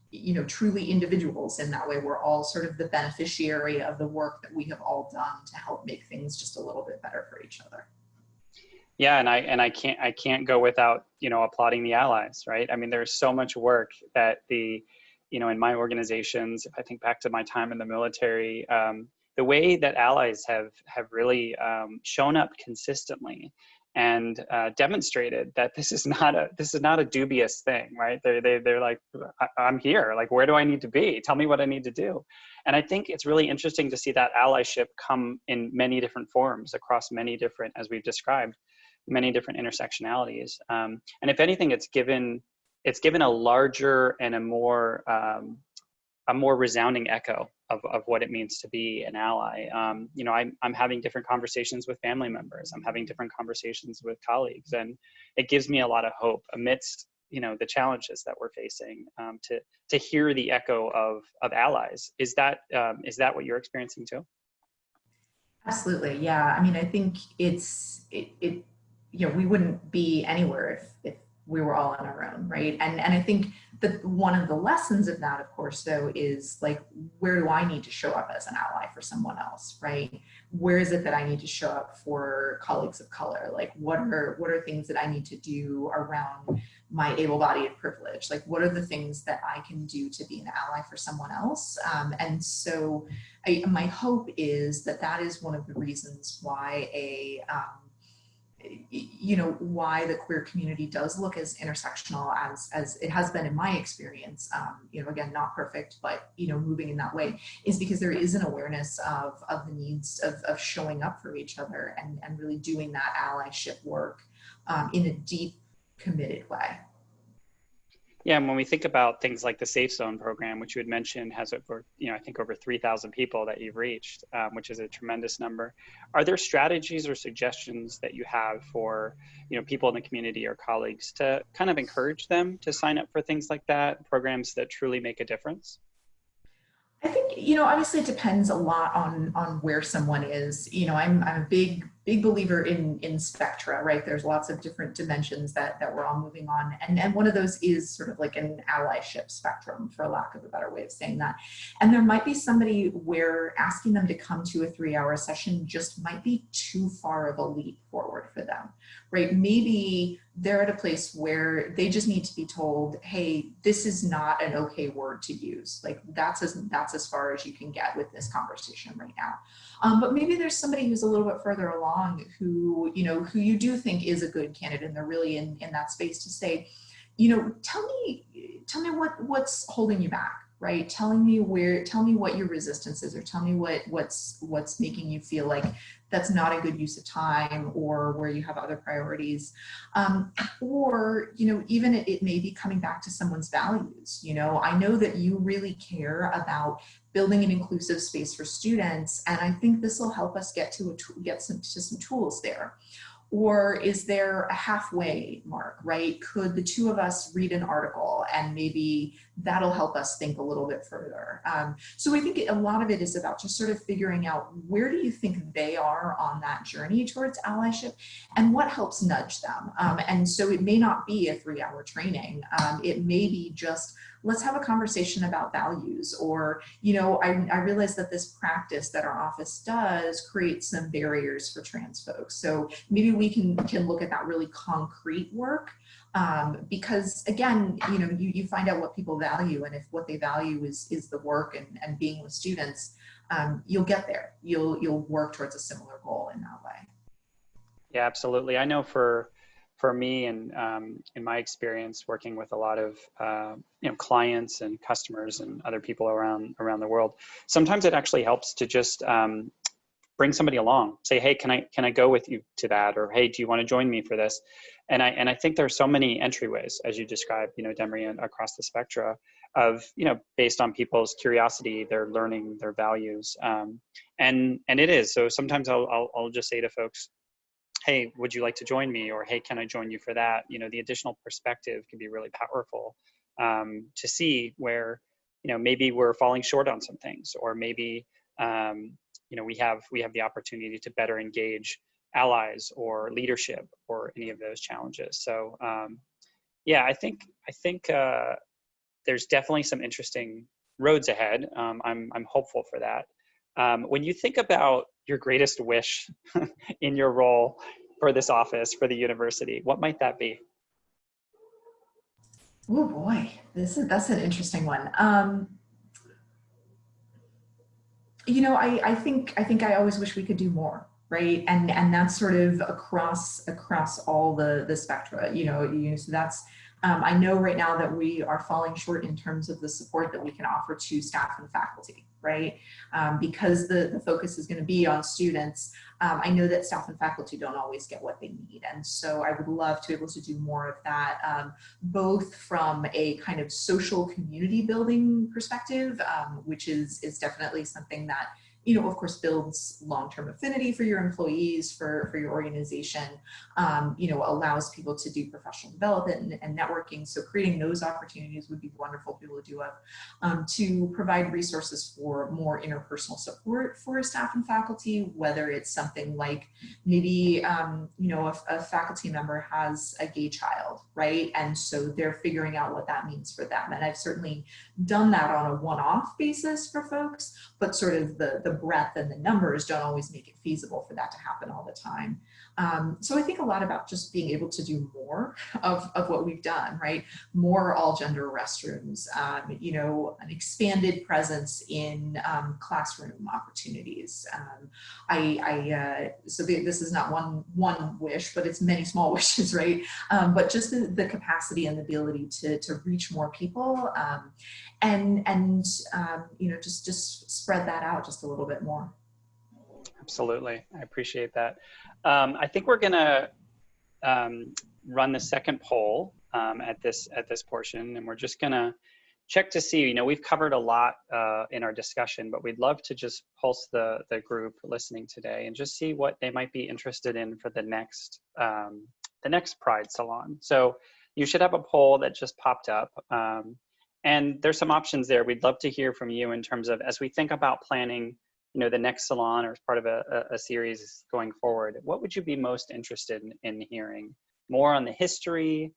truly individuals in that way. We're all sort of the beneficiary of the work that we have all done to help make things just a little bit better for each other. Yeah, and I can't go without applauding the allies, right? I mean, there's so much work that in my organizations. If I think back to my time in the military, the way that allies have really shown up consistently and demonstrated that this is not a dubious thing, right? They're like, I'm here. Like, where do I need to be? Tell me what I need to do. And I think it's really interesting to see that allyship come in many different forms across many different, as we've described, many different intersectionalities. And if anything, it's given a larger and a more resounding echo of what it means to be an ally. I'm having different conversations with family members. I'm having different conversations with colleagues, and it gives me a lot of hope amidst the challenges that we're facing. To hear the echo of allies. Is that what you're experiencing too? Absolutely, yeah. I mean, I think we wouldn't be anywhere if we were all on our own, right? And I think that one of the lessons of that, of course, though, is like, where do I need to show up as an ally for someone else, right? Where is it that I need to show up for colleagues of color? Like, what are things that I need to do around my able-bodied privilege? Like, what are the things that I can do to be an ally for someone else? And so my hope is that that is one of the reasons why why the queer community does look as intersectional as it has been in my experience, again, not perfect, but, moving in that way, is because there is an awareness of the needs of showing up for each other and really doing that allyship work in a deep, committed way. Yeah, and when we think about things like the Safe Zone program, which you had mentioned has over, I think over 3,000 people that you've reached, which is a tremendous number. Are there strategies or suggestions that you have for, people in the community or colleagues to kind of encourage them to sign up for things like that, programs that truly make a difference? I think, obviously it depends a lot on where someone is. I'm a big believer in spectra, right? There's lots of different dimensions that we're all moving on. And one of those is sort of like an allyship spectrum, for lack of a better way of saying that. And there might be somebody where asking them to come to a 3-hour session just might be too far of a leap forward for them, right? Maybe they're at a place where they just need to be told, hey, this is not an okay word to use. Like that's as far as you can get with this conversation right now. But maybe there's somebody who's a little bit further along who you do think is a good candidate, and they're really in that space to say, tell me what's holding you back, right? Tell me what your resistance is, or tell me what's making you feel like that's not a good use of time, or where you have other priorities. Or, even it may be coming back to someone's values. I know that you really care about building an inclusive space for students, and I think this will help us get to some tools there. Or is there a halfway mark, right? Could the two of us read an article and maybe that'll help us think a little bit further? So I think a lot of it is about just sort of figuring out where do you think they are on that journey towards allyship and what helps nudge them. And so it may not be a 3-hour training. It may be just, let's have a conversation about values, or, I realize that this practice that our office does create some barriers for trans folks. So maybe we can look at that really concrete work, because again, you find out what people value, and if what they value is the work and being with students, you'll get there. You'll work towards a similar goal in that way. Yeah, absolutely. I know for me, and in my experience working with a lot of clients and customers and other people around the world, sometimes it actually helps to just bring somebody along. Say, hey, can I go with you to that? Or hey, do you want to join me for this? And I think there's so many entryways, as you described, Demere, across the spectra of based on people's curiosity, their learning, their values, and it is. So sometimes I'll just say to folks, hey, would you like to join me? Or hey, can I join you for that? The additional perspective can be really powerful to see where, maybe we're falling short on some things, or maybe, we have the opportunity to better engage allies or leadership or any of those challenges. So yeah, I think there's definitely some interesting roads ahead. I'm hopeful for that. When you think about your greatest wish in your role for this office, for the university, what might that be? Oh boy, that's an interesting one. I think I always wish we could do more, right? And that's sort of across all the spectra. So that's I know right now that we are falling short in terms of the support that we can offer to staff and faculty, right? Because the focus is going to be on students. I know that staff and faculty don't always get what they need. And so I would love to be able to do more of that, both from a kind of social community building perspective, which is definitely something that, of course, builds long-term affinity for your employees, for your organization, allows people to do professional development and networking. So creating those opportunities would be wonderful to be able to do to provide resources for more interpersonal support for staff and faculty, whether it's something like maybe, a faculty member has a gay child, right? And so they're figuring out what that means for them. And I've certainly done that on a one-off basis for folks, but sort of the the breadth and the numbers don't always make it feasible for that to happen all the time. So I think a lot about just being able to do more of what we've done, right? More all gender restrooms, you know, an expanded presence in classroom opportunities. So this is not one wish, but it's many small wishes, right? But just the capacity and the ability to reach more people, and you know, just spread that out just a little bit more. Absolutely, I appreciate that. I think we're gonna run the second poll at this portion, and we're just gonna check to see, you know, we've covered a lot in our discussion, but we'd love to just pulse the group listening today and just see what they might be interested in for the next Pride Salon. So you should have a poll that just popped up, and there's some options there. We'd love to hear from you in terms of, as we think about planning, you know, the next salon or as part of a series going forward, what would you be most interested in hearing? More on the history,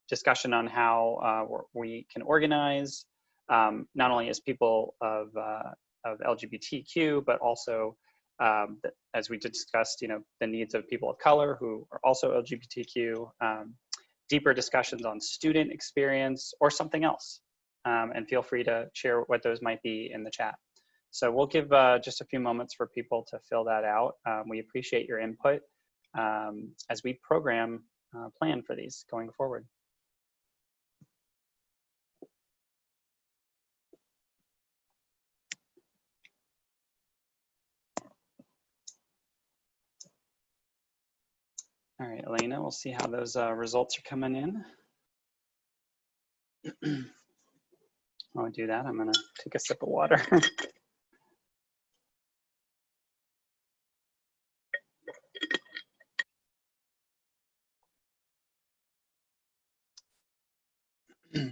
discussion on how we can organize, not only as people of LGBTQ, but also, as we discussed, you know, the needs of people of color who are also LGBTQ, deeper discussions on student experience or something else. And feel free to share what those might be in the chat. So we'll give just a few moments for people to fill that out. We appreciate your input as we program, plan for these going forward. All right, Elena, we'll see how those results are coming in. While we do that, I'm gonna take a sip of water.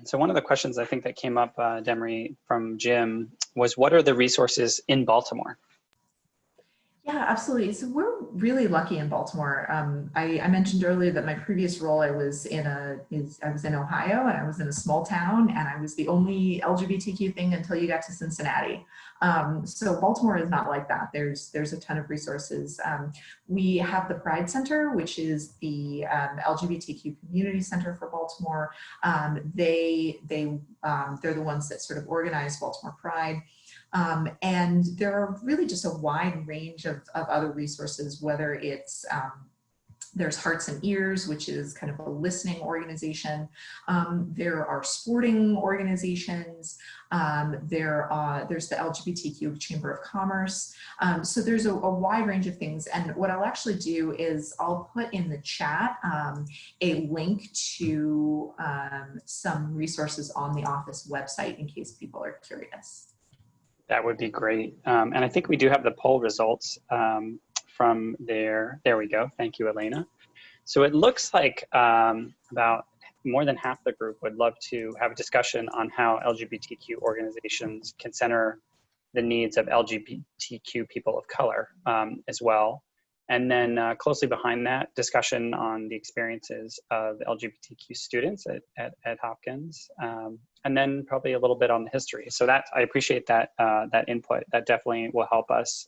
So one of the questions I think that came up, Demere, from Jim was, what are the resources in Baltimore? Yeah, absolutely. So we're really lucky in Baltimore. I mentioned earlier that my previous role, I was in Ohio, and I was in a small town, and I was the only LGBTQ thing until you got to Cincinnati. So Baltimore is not like that. There's a ton of resources. We have the Pride Center, which is the LGBTQ community center for Baltimore. They're the ones that sort of organize Baltimore Pride. And there are really just a wide range of other resources, whether it's there's Hearts and Ears, which is kind of a listening organization. There are sporting organizations. There's the LGBTQ Chamber of Commerce. So there's a wide range of things. And what I'll actually do is I'll put in the chat a link to some resources on the office website in case people are curious. That would be great. And I think we do have the poll results from there. There we go. Thank you, Elena. So it looks like about more than half the group would love to have a discussion on how LGBTQ organizations can center the needs of LGBTQ people of color as well. And then closely behind that, discussion on the experiences of LGBTQ students at Hopkins. And then probably a little bit on the history. So that, I appreciate that, that input. That definitely will help us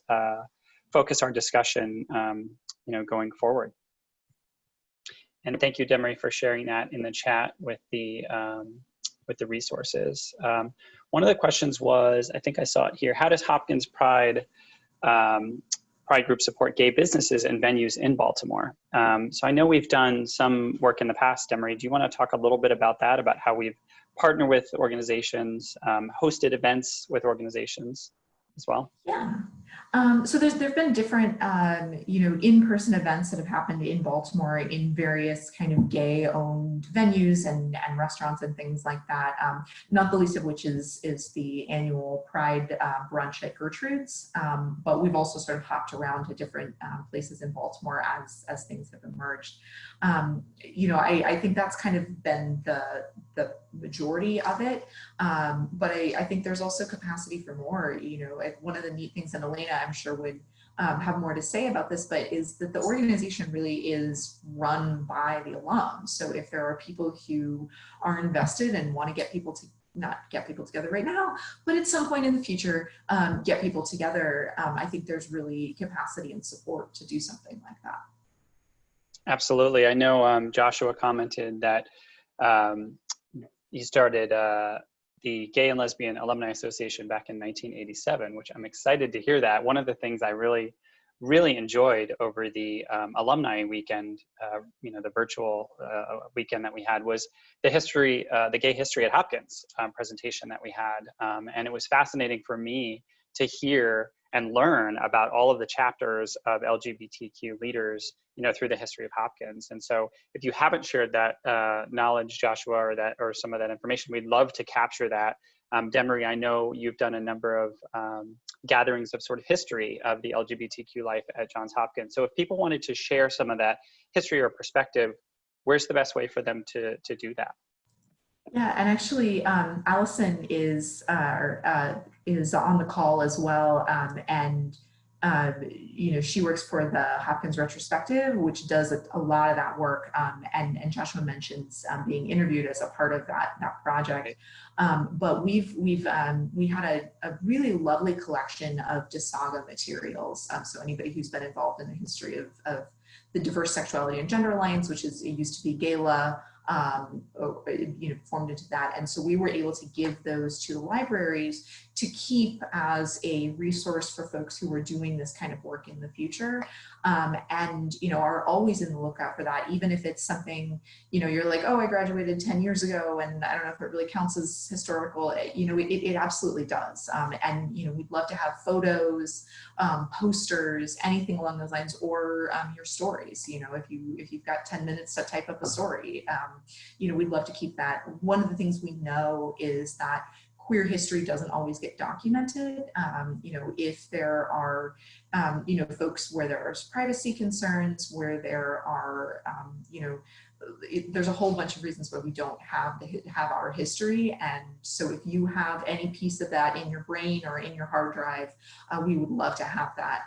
focus our discussion, you know, going forward. And thank you, Demere, for sharing that in the chat with the resources. One of the questions was, I think I saw it here, how does Hopkins Pride Group support gay businesses and venues in Baltimore? So I know we've done some work in the past, Demere. Do you want to talk a little bit about that, about how we've partnered with organizations, hosted events with organizations as well? Yeah. So there've been different, you know, in-person events that have happened in Baltimore in various kind of gay-owned venues and restaurants and things like that. Not the least of which is the annual Pride brunch at Gertrude's. But we've also sort of hopped around to different places in Baltimore as things have emerged. You know, I think that's kind of been the majority of it. But I think there's also capacity for more. You know, one of the neat things, and Elena, I'm sure would have more to say about this, but is that the organization really is run by the alums. So if there are people who are invested and want to get people not get people together right now, but at some point in the future, get people together. I think there's really capacity and support to do something like that. Absolutely. I know Joshua commented that he started the Gay and Lesbian Alumni Association back in 1987, which I'm excited to hear that. One of the things I really enjoyed over the alumni weekend, the virtual weekend that we had, was the history, the gay history at Hopkins presentation that we had. And it was fascinating for me to hear and learn about all of the chapters of LGBTQ leaders, through the history of Hopkins. And so if you haven't shared that knowledge, Joshua, or some of that information, we'd love to capture that. Demere, I know you've done a number of gatherings of sort of history of the LGBTQ life at Johns Hopkins. So if people wanted to share some of that history or perspective, where's the best way for them to do that? Yeah, and actually, Allison is on the call as well, and she works for the Hopkins Retrospective, which does a lot of that work. And Joshua mentions being interviewed as a part of that project. But we had a really lovely collection of DeSaga materials. So anybody who's been involved in the history of the Diverse Sexuality and Gender Alliance, which it used to be GALA, formed into that. And so we were able to give those to the libraries to keep as a resource for folks who were doing this kind of work in the future. And are always in the lookout for that, even if it's something, you're like, oh, I graduated 10 years ago, and I don't know if it really counts as historical. It absolutely does. And we'd love to have photos, posters, anything along those lines, or your stories. If you've got 10 minutes to type up a story, we'd love to keep that. One of the things we know is that queer history doesn't always get documented. If there are, folks where there are privacy concerns, where there are, there's a whole bunch of reasons why we don't have our history. And so if you have any piece of that in your brain or in your hard drive, we would love to have that,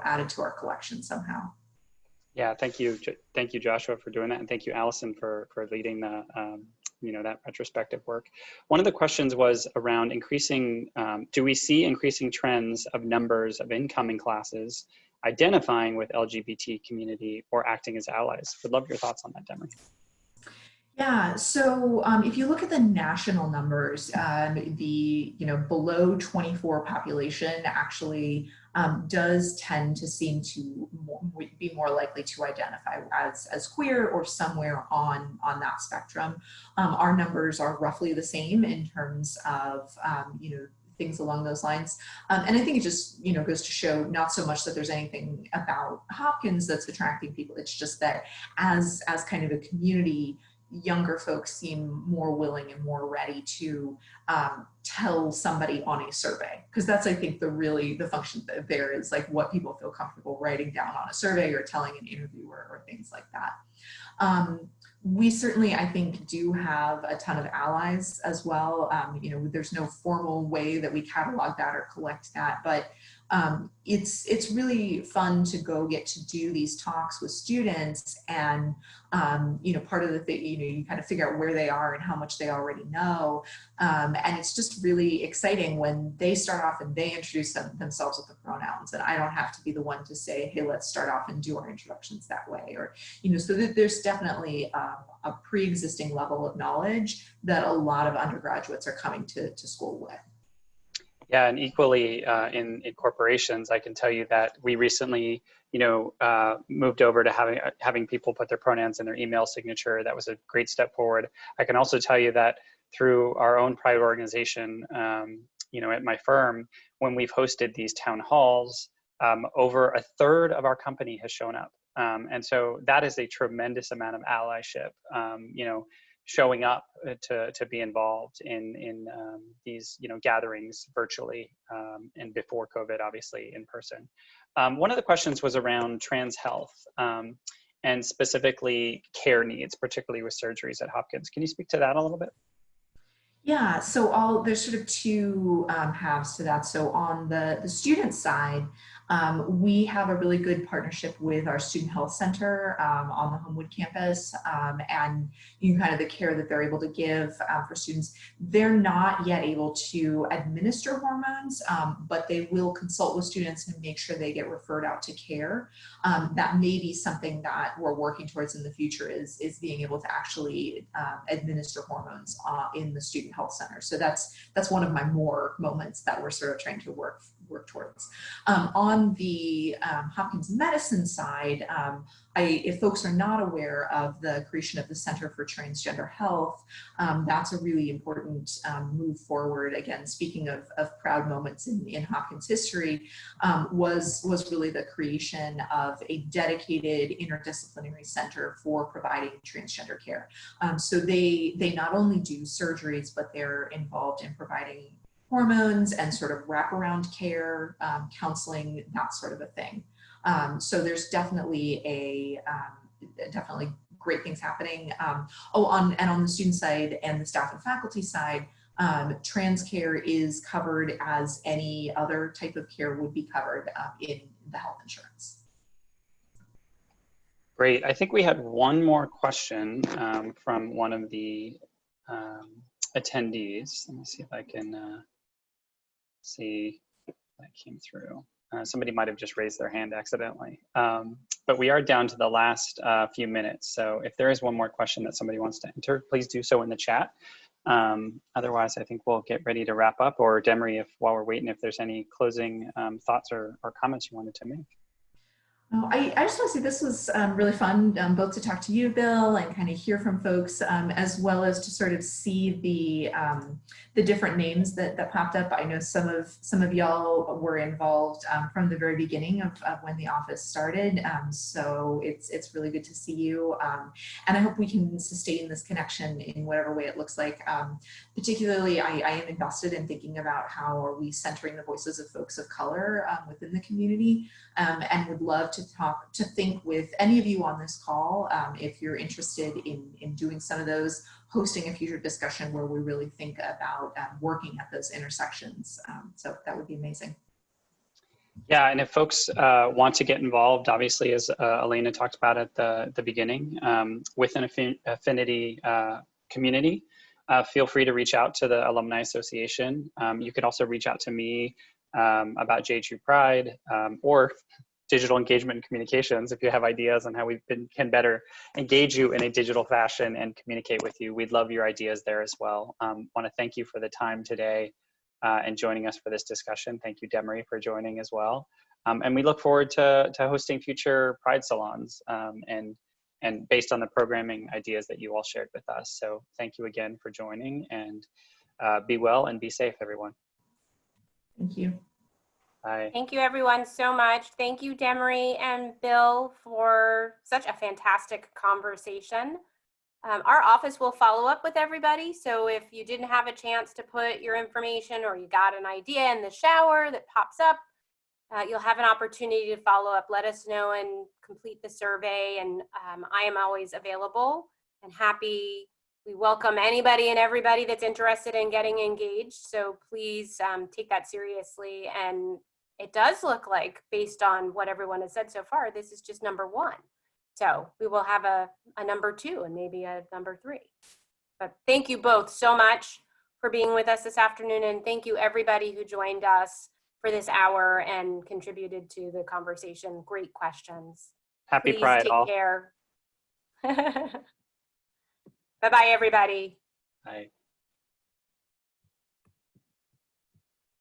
added to our collection somehow. Yeah, thank you, Joshua, for doing that, and thank you, Allison, for leading the that retrospective work. One of the questions was around increasing. Do we see increasing trends of numbers of incoming classes identifying with LGBT community or acting as allies? Would love your thoughts on that, Demere. Yeah, so if you look at the national numbers, the below 24 population actually does tend to seem to be more likely to identify as queer or somewhere on that spectrum. Our numbers are roughly the same in terms of things along those lines. And I think it just goes to show not so much that there's anything about Hopkins that's attracting people. It's just that as kind of a community, younger folks seem more willing and more ready to tell somebody on a survey, because that's, I think, the function there is like what people feel comfortable writing down on a survey or telling an interviewer or things like that. We certainly, I think, do have a ton of allies as well. There's no formal way that we catalog that or collect that, but it's really fun to go get to do these talks with students, and part of the thing, you kind of figure out where they are and how much they already know, and it's just really exciting when they start off and they introduce themselves with the pronouns, and I don't have to be the one to say, hey, let's start off and do our introductions that way, or so there's definitely a pre-existing level of knowledge that a lot of undergraduates are coming to school with. Yeah, and equally in corporations, I can tell you that we recently, moved over to having people put their pronouns in their email signature. That was a great step forward. I can also tell you that through our own private organization, at my firm, when we've hosted these town halls, over a third of our company has shown up. And so that is a tremendous amount of allyship, showing up to be involved in these gatherings virtually, and before COVID, obviously in person. One of the questions was around trans health, and specifically care needs, particularly with surgeries at Hopkins. Can you speak to that a little bit? Yeah, so there's sort of two halves to that. So on the student side, We have a really good partnership with our Student Health Center on the Homewood campus, and kind of the care that they're able to give for students. They're not yet able to administer hormones, but they will consult with students and make sure they get referred out to care. That may be something that we're working towards in the future, is being able to actually administer hormones in the Student Health Center. So that's one of my more moments that we're sort of trying to work towards. On the Hopkins medicine side, if folks are not aware of the creation of the Center for Transgender Health, that's a really important move forward. Again, speaking of proud moments in Hopkins history, was really the creation of a dedicated interdisciplinary center for providing transgender care. So they not only do surgeries, but they're involved in providing hormones and sort of wraparound care, counseling, that sort of a thing. So there's definitely definitely great things happening. On the student side and the staff and faculty side, trans care is covered as any other type of care would be covered in the health insurance. Great. I think we had one more question from one of the attendees. Let me see if I can see if that came through. Somebody might have just raised their hand accidentally. But we are down to the last few minutes. So if there is one more question that somebody wants to enter, please do so in the chat. Otherwise, I think we'll get ready to wrap up. Or Demere, while we're waiting, if there's any closing thoughts or comments you wanted to make. Oh, I just want to say this was really fun, both to talk to you, Bill, and kind of hear from folks, as well as to sort of see the different names that popped up. I know some of y'all were involved from the very beginning of when the office started, so it's really good to see you, and I hope we can sustain this connection in whatever way it looks like. Particularly, I am invested in thinking about how are we centering the voices of folks of color within the community, and would love to think with any of you on this call, if you're interested in doing some of those, hosting a future discussion where we really think about working at those intersections. So that would be amazing. Yeah, and if folks want to get involved, obviously, as Elena talked about at the beginning, with an affinity community, feel free to reach out to the Alumni Association. You could also reach out to me about JHU Pride, or digital engagement and communications. If you have ideas on how we can better engage you in a digital fashion and communicate with you, we'd love your ideas there as well. Want to thank you for the time today and joining us for this discussion. Thank you, Demere, for joining as well. And we look forward to hosting future Pride salons and based on the programming ideas that you all shared with us. So thank you again for joining, and be well and be safe, everyone. Thank you. Bye. Thank you everyone so much. Thank you, Demere and Bill, for such a fantastic conversation. Our office will follow up with everybody. So if you didn't have a chance to put your information, or you got an idea in the shower that pops up, you'll have an opportunity to follow up. Let us know and complete the survey. And I am always available and happy. We welcome anybody and everybody that's interested in getting engaged. So please take that seriously. And it does look like, based on what everyone has said so far, this is just number 1. So we will have a number 2 and maybe a number 3. But thank you both so much for being with us this afternoon. And thank you everybody who joined us for this hour and contributed to the conversation. Great questions. Happy Please Pride, take all. care. Bye-bye, everybody. Bye.